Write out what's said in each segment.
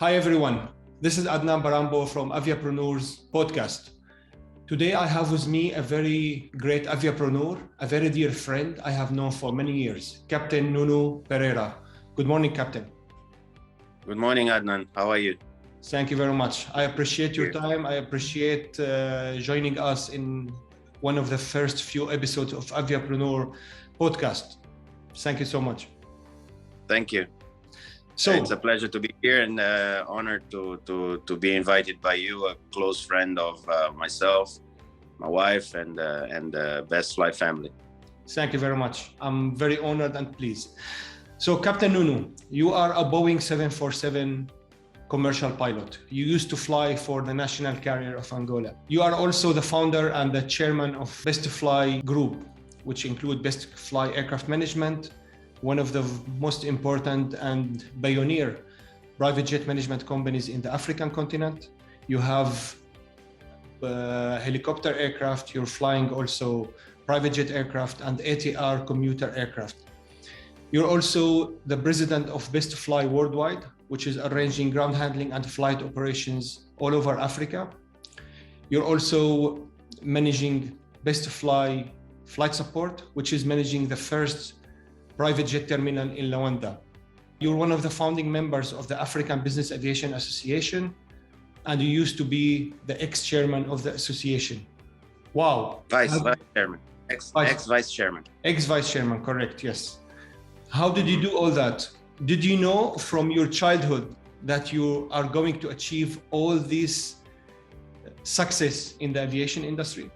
Hi everyone, this is Adnan Branbo from AVIAPRENEURS podcast. Today I have with me a very great aviapreneur, a very dear friend I have known for many years, Captain Nuno Pereira. Good morning, Captain. Good morning, Adnan. How are you? Thank you very much. I appreciate your time. I appreciate joining us in one of the first few episodes of AVIAPRENEUR podcast. Thank you so much. Thank you. So it's a pleasure to be here and honored to be invited by you, a close friend of myself, my wife, and the Bestfly family. Thank you very much. I'm very honored and pleased. So, Captain Nuno, you are a Boeing 747 commercial pilot. You used to fly for the national carrier of Angola. You are also the founder and the chairman of Bestfly Group, which include Bestfly Aircraft Management, one of the most important and pioneer private jet management companies in the African continent. You have helicopter aircraft, you're flying also private jet aircraft and ATR commuter aircraft. You're also the president of Bestfly Worldwide, which is arranging ground handling and flight operations all over Africa. You're also managing Bestfly Flight Support, which is managing the first private jet terminal in Luanda. You're one of the founding members of the African Business Aviation Association, and you used to be the ex-chairman of the association. Wow. Vice chairman. Ex-vice chairman. Ex-vice chairman, correct, yes. How did you do all that? Did you know from your childhood that you are going to achieve all this success in the aviation industry?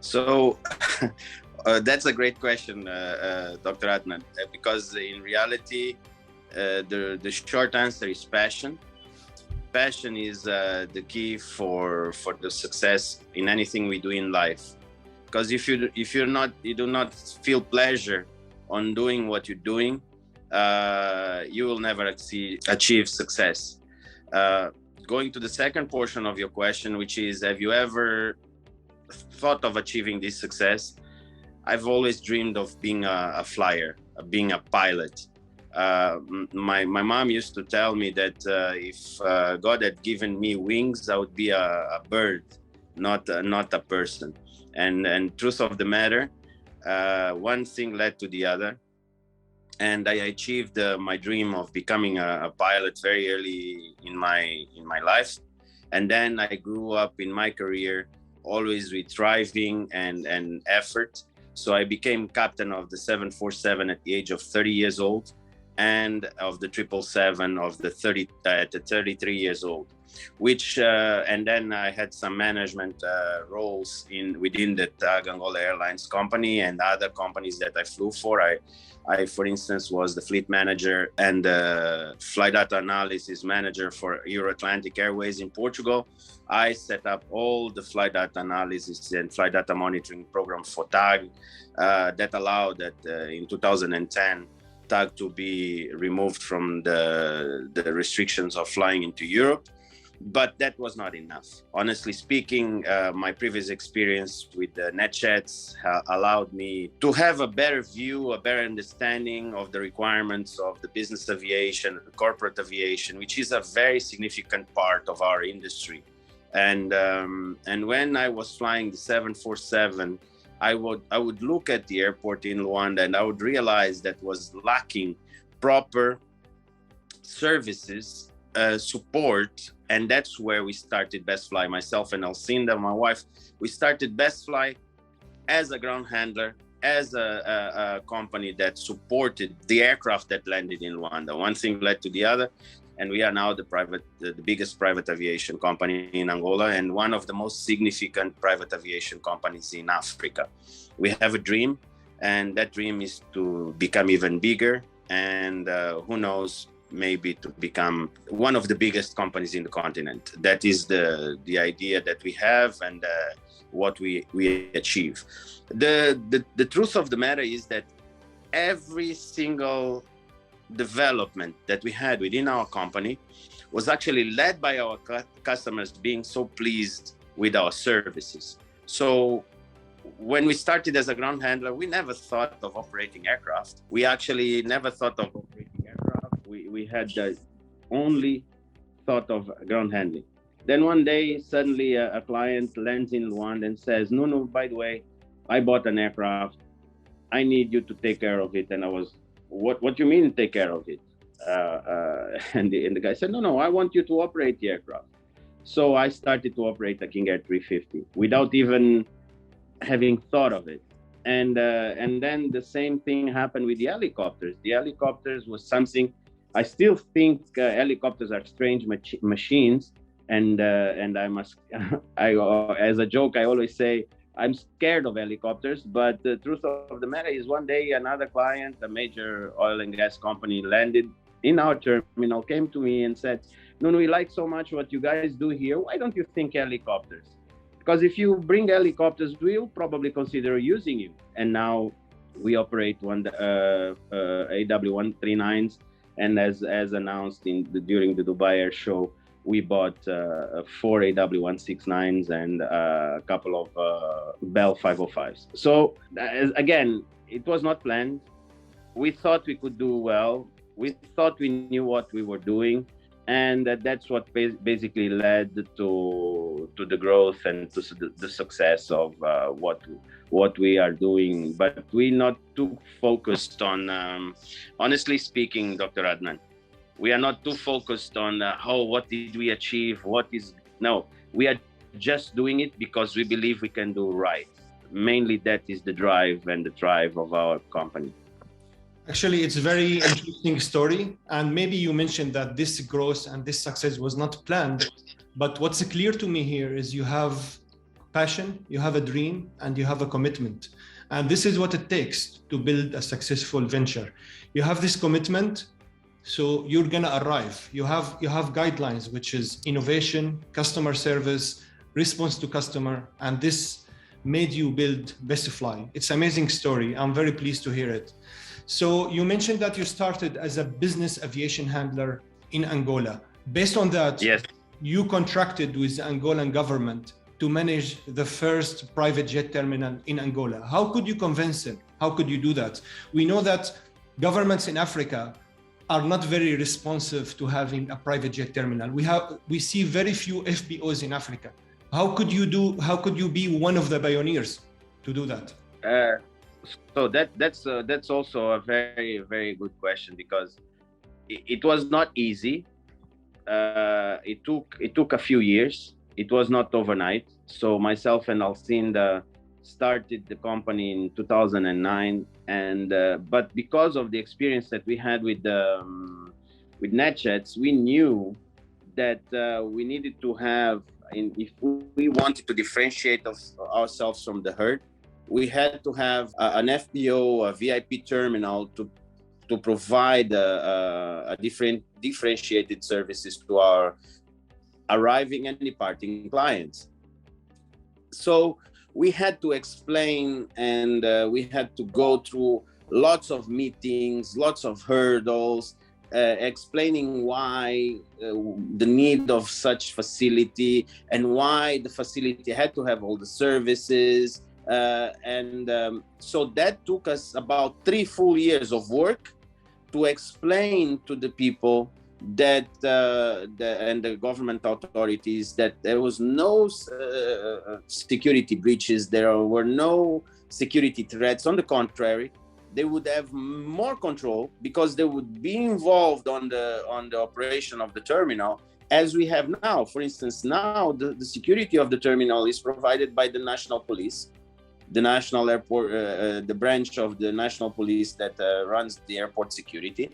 So, that's a great question, Dr. Adnan, because in reality, the short answer is passion. Passion is the key for the success in anything we do in life. Because if you do not feel pleasure on doing what you're doing, you will never achieve success. Going to the second portion of your question, which is, have you ever thought of achieving this success? I've always dreamed of being a flyer, being a pilot. My mom used to tell me that if God had given me wings, I would be a bird, not a person. And truth of the matter, one thing led to the other, and I achieved my dream of becoming a pilot very early in my life. And then I grew up in my career always with striving and effort. So I became captain of the 747 at the age of 30 years old, and of the 777 at 33 years old, which and then I had some management roles within the TAG Angola Airlines company and other companies that I flew for. I, for instance, was the fleet manager and the flight data analysis manager for Euro-Atlantic Airways in Portugal. I set up all the flight data analysis and flight data monitoring program for TAG that allowed that in 2010, TAG to be removed from the restrictions of flying into Europe. But that was not enough. Honestly speaking, my previous experience with the NetJets allowed me to have a better view, a better understanding of the requirements of the business aviation, the corporate aviation, which is a very significant part of our industry. And when I was flying the 747, I would look at the airport in Luanda and I would realize that was lacking proper services, support. And that's where we started Bestfly. Myself and Alcinda, my wife, we started Bestfly as a ground handler, as a company that supported the aircraft that landed in Luanda. One thing led to the other, and we are now the biggest private aviation company in Angola and one of the most significant private aviation companies in Africa. We have a dream, and that dream is to become even bigger, and who knows, maybe to become one of the biggest companies in the continent. That is the idea that we have and what we achieve. The truth of the matter is that every single development that we had within our company was actually led by our customers being so pleased with our services. So when we started as a ground handler, we never thought of operating aircraft. We actually never thought of operating aircraft. We had only thought of ground handling. Then one day, suddenly a client lands in one and says, "No, by the way, I bought an aircraft. I need you to take care of it." And I was, what do you mean take care of it? And the guy said, no, I want you to operate the aircraft. So I started to operate a King Air 350 without even having thought of it. And then the same thing happened with the helicopters. The helicopters was something, I still think helicopters are strange machines. And I must, as a joke, I always say, I'm scared of helicopters, but the truth of the matter is one day another client, a major oil and gas company, landed in our terminal, came to me and said, "No, we like so much what you guys do here. Why don't you think helicopters? Because if you bring helicopters, we'll probably consider using you." And now we operate AW139s, and as announced during the Dubai Air Show, we bought 4 AW169s and a couple of Bell 505s. So again, it was not planned. We thought we could do well. We thought we knew what we were doing. And that's what basically led to the growth and to the success of what we are doing. But we're not too focused on, honestly speaking, Dr. Adnan, we are not too focused on what did we achieve, no, we are just doing it because we believe we can do right. Mainly that is the drive of our company. Actually, it's a very interesting story. And maybe you mentioned that this growth and this success was not planned. But what's clear to me here is you have passion, you have a dream, and you have a commitment. And this is what it takes to build a successful venture. You have this commitment, so you're gonna arrive. You have guidelines, which is innovation, customer service, response to customer, and this made you build Bestfly. It's an amazing story. I'm very pleased to hear it. So you mentioned that you started as a business aviation handler in Angola. Based on that, yes, you contracted with the Angolan government to manage the first private jet terminal in Angola. How could you convince them? How could you do that? We know that governments in Africa are not very responsive to having a private jet terminal. We see very few FBOs in Africa. How could you be one of the pioneers to do that? So that's also a very, very good question, because it was not easy. It took a few years. It was not overnight. So myself and Alcinda started the company in 2009, and but because of the experience that we had with NetJets, we knew that we needed to have, if we wanted to differentiate ourselves from the herd, we had to have an FBO, a VIP terminal to provide a differentiated services to our arriving and departing clients. So we had to explain, and we had to go through lots of meetings, lots of hurdles, explaining why the need of such facility and why the facility had to have all the services. So that took us about 3 full years of work to explain to the people that and the government authorities that there was no security breaches, there were no security threats. On the contrary, they would have more control because they would be involved on the operation of the terminal, as we have now. For instance, now the security of the terminal is provided by the National Police, the National Airport, the branch of the National Police that runs the airport security.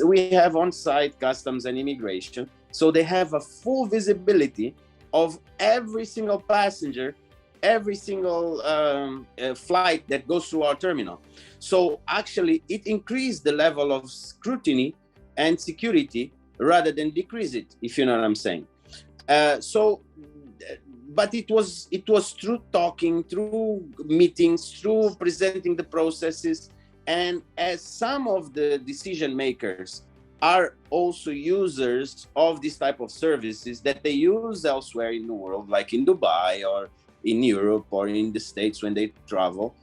We have on-site customs and immigration, so they have a full visibility of every single passenger, every single flight that goes through our terminal. So actually, it increased the level of scrutiny and security rather than decrease it, if you know what I'm saying. But it was through talking, through meetings, through presenting the processes. And as some of the decision makers are also users of this type of services that they use elsewhere in the world, like in Dubai or in Europe or in the States when they travel,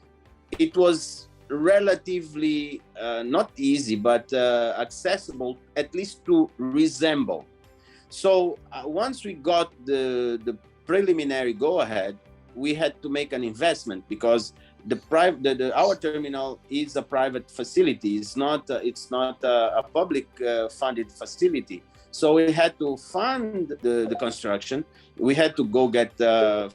it was relatively not easy, but accessible, at least to resemble. So once we got the preliminary go-ahead, we had to make an investment because our terminal is a private facility. It's not a public funded facility. So we had to fund the construction. We had to go get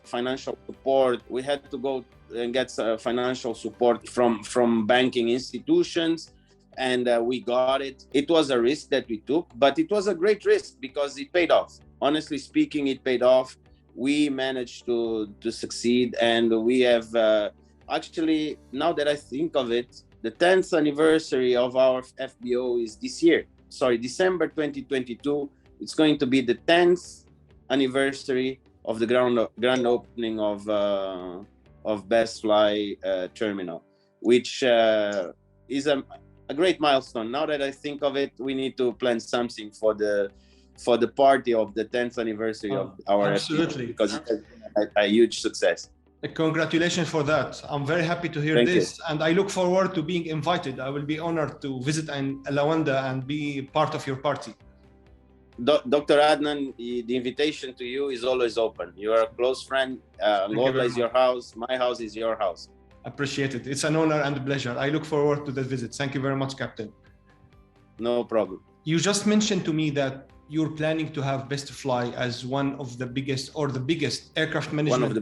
financial support. We had to go and get financial support from banking institutions. And we got it. It was a risk that we took, but it was a great risk because it paid off. Honestly speaking, it paid off. We managed to succeed, and we have actually, now that I think of it, the 10th anniversary of our FBO is this year. Sorry, December 2022. It's going to be the 10th anniversary of the grand opening of Bestfly terminal, which is a great milestone. Now that I think of it, we need to plan something for the party of the 10th anniversary of our absolutely FBO, because it has been a huge success. Congratulations for that. I'm very happy to hear Thank this, you. and I look forward to being invited. I will be honored to visit Luanda and be part of your party. Dr. Adnan, the invitation to you is always open. You are a close friend. Angola is your house. My house is your house. Appreciate it. It's an honor and a pleasure. I look forward to the visit. Thank you very much, Captain. No problem. You just mentioned to me that you're planning to have Bestfly as one of the biggest aircraft management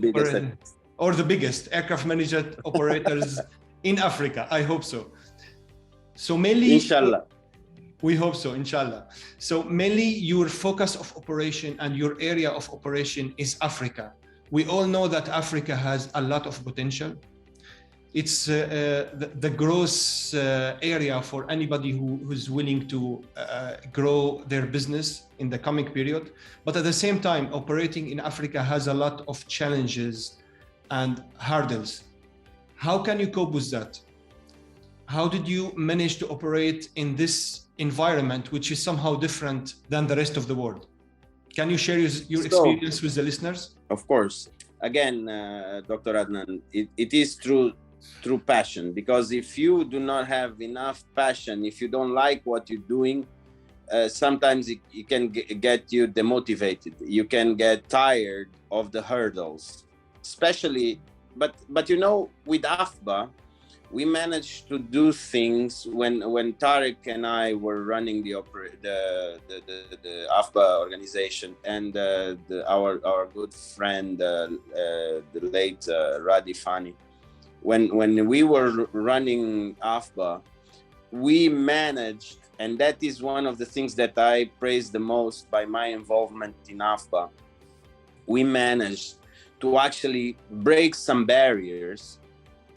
aircraft management operators in Africa. I hope so. So mainly, inshallah. We hope so, inshallah. So mainly your focus of operation and your area of operation is Africa. We all know that Africa has a lot of potential. It's the growth area for anybody who's willing to grow their business in the coming period. But at the same time, operating in Africa has a lot of challenges and hurdles. How can you cope with that? How did you manage to operate in this environment, which is somehow different than the rest of the world? Can you share your experience with the listeners? Of course. Again, Dr. Adnan, it is through passion, because if you do not have enough passion, if you don't like what you're doing, sometimes it can get you demotivated. You can get tired of the hurdles, especially, but you know, with AFBA, we managed to do things when Tarek and I were running the AFBA organization, and our good friend, the late Radi Fani. When we were running AFBA, we managed, and that is one of the things that I praise the most by my involvement in AFBA, we managed to actually break some barriers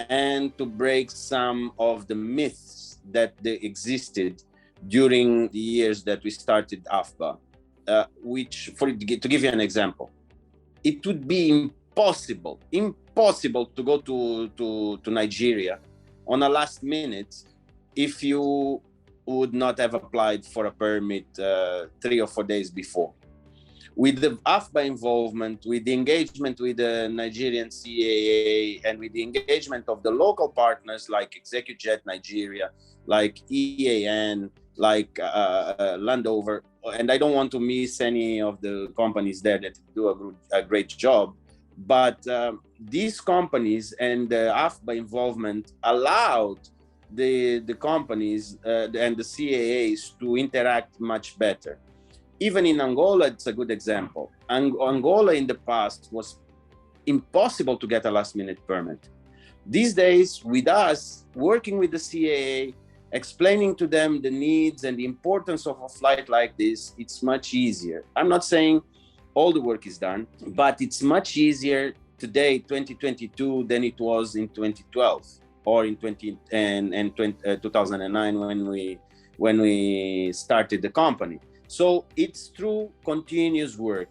and to break some of the myths that they existed during the years that we started AFBA. To give you an example, it would be impossible to go to Nigeria on a last minute if you would not have applied for a permit 3 or 4 days before. With the AFBA involvement, with the engagement with the Nigerian CAA, and with the engagement of the local partners like ExecuJet Nigeria, like EAN, like Landover, and I don't want to miss any of the companies there that do a great job, but these companies and the AFBA involvement allowed the companies and the CAAs to interact much better. Even in Angola, it's a good example. Angola in the past was impossible to get a last-minute permit. These days, with us, working with the CAA, explaining to them the needs and the importance of a flight like this, it's much easier. I'm not saying all the work is done, but it's much easier today, 2022, than it was in 2012 or in 2009 when we started the company. So it's through continuous work,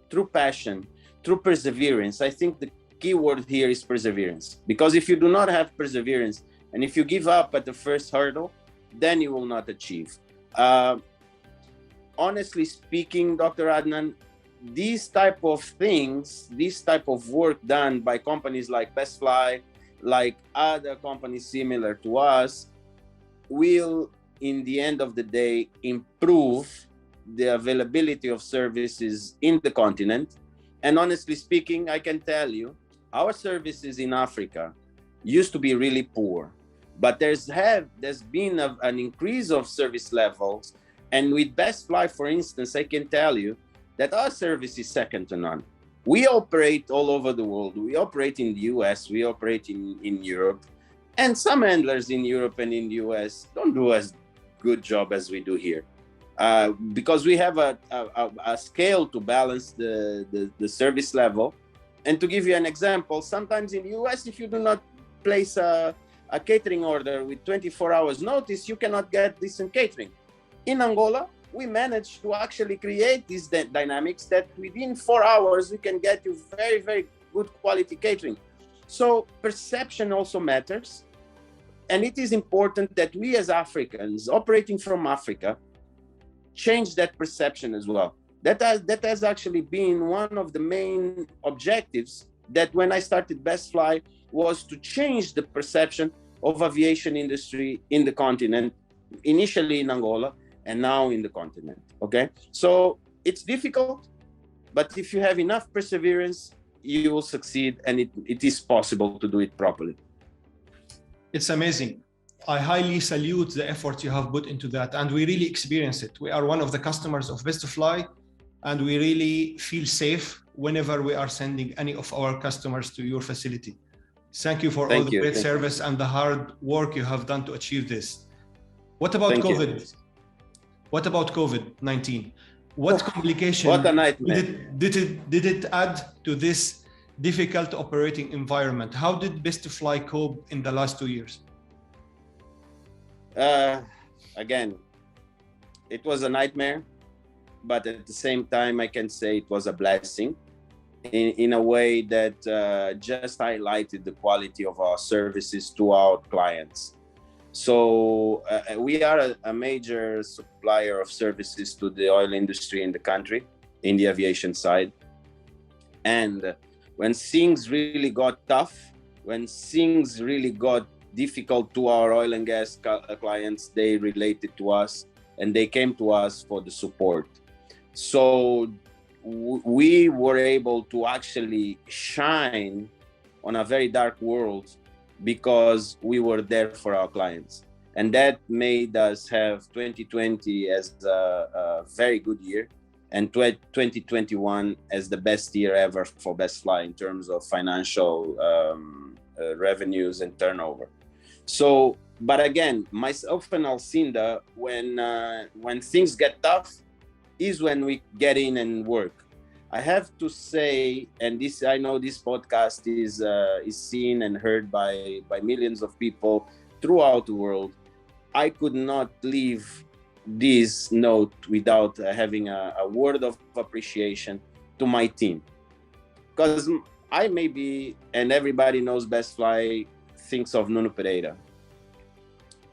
through passion, through perseverance. I think the key word here is perseverance, because if you do not have perseverance and if you give up at the first hurdle, then you will not achieve. Honestly speaking, Dr. Adnan, these type of things, this type of work done by companies like Bestfly like other companies similar to us, will, in the end of the day, improve the availability of services in the continent. And honestly speaking, I can tell you, our services in Africa used to be really poor, but there's been an increase of service levels. And with Bestfly, for instance, I can tell you that our service is second to none. We operate all over the world. We operate in the US, we operate in Europe, and some handlers in Europe and in the US don't do as good job as we do here. Because we have a scale to balance the service level. And to give you an example, sometimes in the US, if you do not place a catering order with 24 hours notice, you cannot get decent catering. In Angola, we managed to actually create these dynamics that within 4 hours, we can get you very, very good quality catering. So perception also matters. And it is important that we as Africans operating from Africa change that perception as well. That has actually been one of the main objectives that when I started Bestfly was to change the perception of aviation industry in the continent, initially in Angola and now in the continent, okay? So it's difficult, but if you have enough perseverance, you will succeed, and it is possible to do it properly. It's amazing. I highly salute the effort you have put into that, and we really experience it. We are one of the customers of Bestfly, and we really feel safe whenever we are sending any of our customers to your facility. Thank you for all the great service and the hard work you have done to achieve this. What about COVID? What about COVID-19? What complication what a nightmare. did it add to this difficult operating environment? How did Bestfly cope in the last 2 years? Again, it was a nightmare, but at the same time, I can say it was a blessing in a way that just highlighted the quality of our services to our clients. So we are a major supplier of services to the oil industry in the country, in the aviation side. And when things really got tough, when things really got difficult to our oil and gas clients, they related to us and they came to us for the support. So we were able to actually shine on a very dark world because we were there for our clients. And that made us have 2020 as a very good year and 2021 as the best year ever for Bestfly in terms of financial revenues and turnover. So, but again, myself and Alcinda, when things get tough, is when we get in and work. I have to say, and this, I know this podcast is seen and heard by millions of people throughout the world. I could not leave this note without having a word of appreciation to my team. Because I may be, and everybody knows Bestfly thinks of Nuno Pereira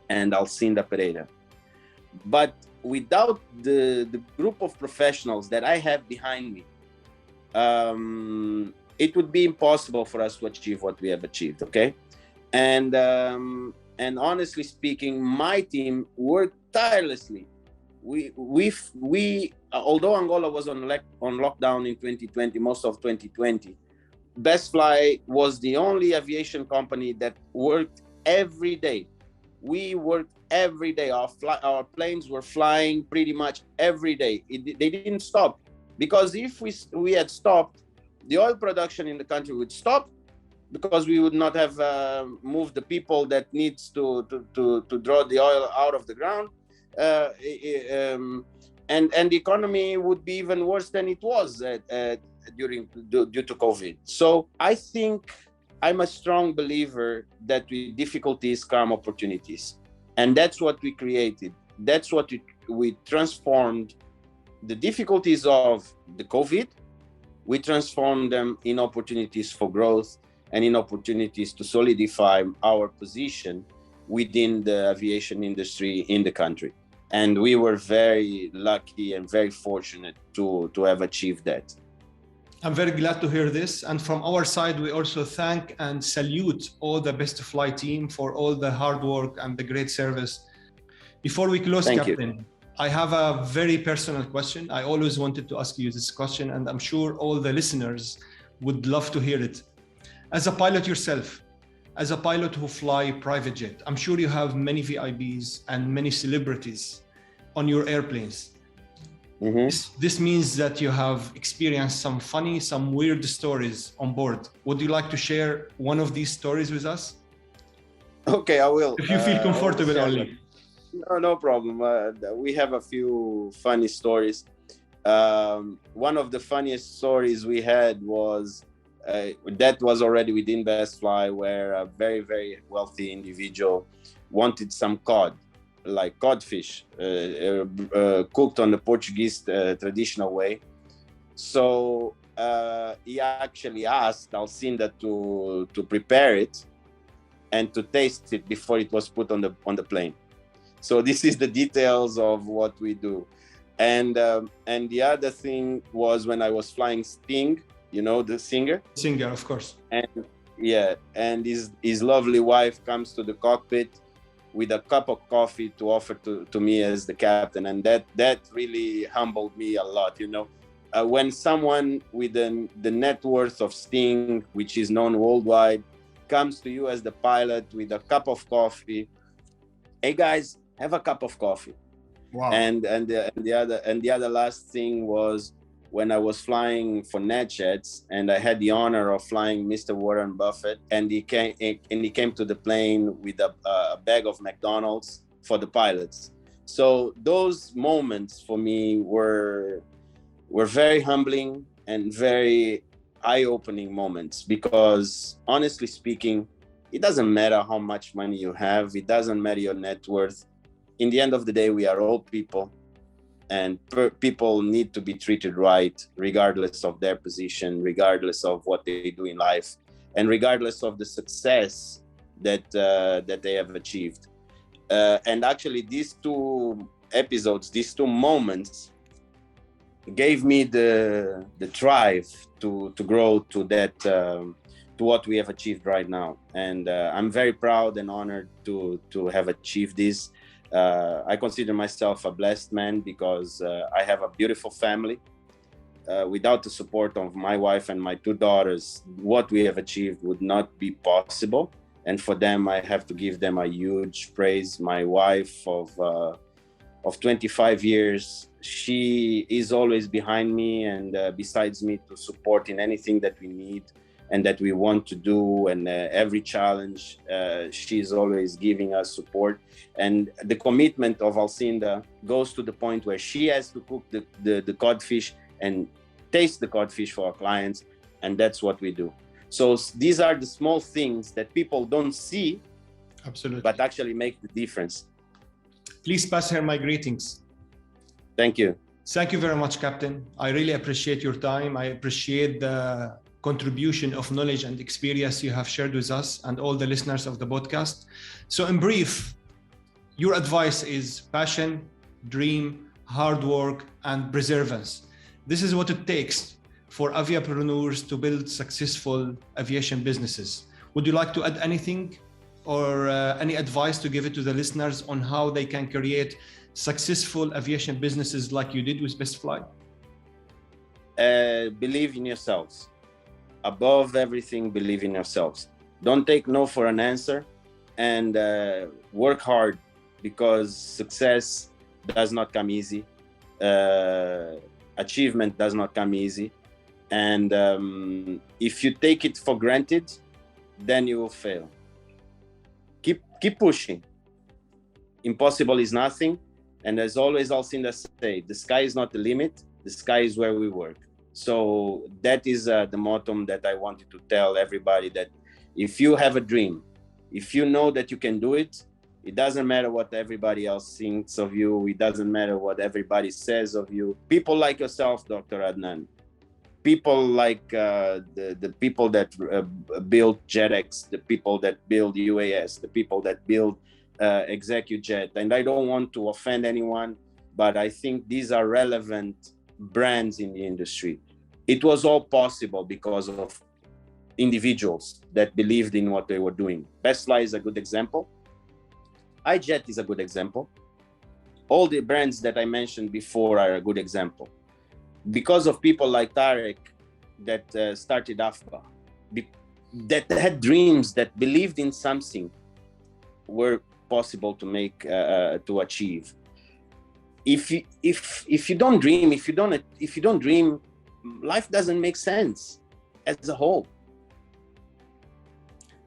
and Alcinda Pereira. But without the group of professionals that I have behind me, it would be impossible for us to achieve what we have achieved, okay? And honestly speaking, my team worked tirelessly. We although Angola was on lockdown in 2020, most of 2020, Bestfly was the only aviation company that worked every day. We worked every day. Our planes were flying pretty much every day. They didn't stop, because if we had stopped, the oil production in the country would stop, because we would not have moved the people that needs to draw the oil out of the ground, and the economy would be even worse than it was due to COVID. So I think I'm a strong believer that with difficulties come opportunities, and that's what we created. That's what we transformed. The difficulties of the COVID, we transformed them in opportunities for growth and in opportunities to solidify our position within the aviation industry in the country. And we were very lucky and very fortunate to have achieved that. I'm very glad to hear this. And from our side, we also thank and salute all the Bestfly team for all the hard work and the great service. Before we close, Thank you. Captain, I have a very personal question. I always wanted to ask you this question, and I'm sure all the listeners would love to hear it. As a pilot yourself, as a pilot who fly private jet, I'm sure you have many VIPs and many celebrities on your airplanes. This means that you have experienced some funny, some weird stories on board. Would you like to share one of these stories with us? Okay, I will. If you feel comfortable only. No problem. We have a few funny stories. One of the funniest stories we had was that was already within Bestfly, where a very, very wealthy individual wanted some cod, like codfish, cooked on the Portuguese traditional way. So he actually asked Alcinda to prepare it and to taste it before it was put on the plane. So this is the details of what we do. And the other thing was when I was flying Sting, you know, the singer. Singer, of course. And his lovely wife comes to the cockpit with a cup of coffee to offer to me as the captain, and that really humbled me a lot. You know, when someone with the net worth of Sting, which is known worldwide, comes to you as the pilot with a cup of coffee, hey guys, have a cup of coffee. Wow. And the other last thing was when I was flying for NetJets, and I had the honor of flying Mr. Warren Buffett, and he came to the plane with a bag of McDonald's for the pilots. So those moments for me were very humbling and very eye-opening moments, because honestly speaking, it doesn't matter how much money you have, it doesn't matter your net worth. In the end of the day, we are all people. And people need to be treated right, regardless of their position, regardless of what they do in life, and regardless of the success that they have achieved. And actually, these two episodes, these two moments, gave me the drive to grow to that to what we have achieved right now. And I'm very proud and honored to have achieved this. I consider myself a blessed man because I have a beautiful family. Without the support of my wife and my two daughters, what we have achieved would not be possible. And for them, I have to give them a huge praise. My wife of 25 years, she is always behind me and besides me to support in anything that we need and that we want to do, and every challenge, she's always giving us support. And the commitment of Alcinda goes to the point where she has to cook the codfish and taste the codfish for our clients, and that's what we do. So these are the small things that people don't see, absolutely, but actually make the difference. Please pass her my greetings. Thank you. Thank you very much, Captain. I really appreciate your time. I appreciate the contribution of knowledge and experience you have shared with us and all the listeners of the podcast. So in brief, your advice is passion, dream, hard work, and perseverance. This is what it takes for aviapreneurs to build successful aviation businesses. Would you like to add anything or any advice to give it to the listeners on how they can create successful aviation businesses like you did with Bestfly? Believe in yourselves. Above everything, believe in yourselves. Don't take no for an answer, and work hard, because success does not come easy. Achievement does not come easy. And if you take it for granted, then you will fail. Keep pushing. Impossible is nothing. And as always, Alcinda say, the sky is not the limit. The sky is where we work. So that is the motto that I wanted to tell everybody, that if you have a dream, if you know that you can do it, it doesn't matter what everybody else thinks of you. It doesn't matter what everybody says of you. People like yourself, Dr. Adnan, people like the people that build JetX, the people that build UAS, the people that build ExecuJet. And I don't want to offend anyone, but I think these are relevant brands in the industry. It was all possible because of individuals that believed in what they were doing. Bestfly is a good example. iJet is a good example. All the brands that I mentioned before are a good example. Because of people like Tarek that started AFBA, that had dreams, that believed in something, were possible to make, to achieve. If you don't dream, if you don't dream, life doesn't make sense as a whole.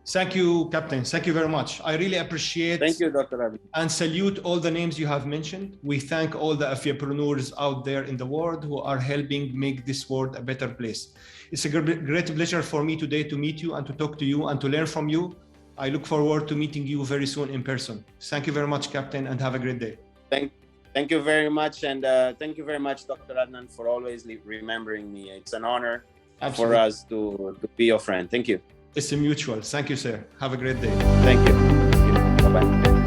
Thank you, Captain. Thank you very much. I really appreciate. Thank you, Dr. Ravi. And salute all the names you have mentioned. We thank all the aviapreneurs out there in the world who are helping make this world a better place. It's a great pleasure for me today to meet you and to talk to you and to learn from you. I look forward to meeting you very soon in person. Thank you very much, Captain, and have a great day. Thank you very much. And thank you very much, Dr. Adnan, for always remembering me. It's an honor for us to be your friend. Thank you. It's a mutual. Thank you, sir. Have a great day. Thank you. Bye-bye.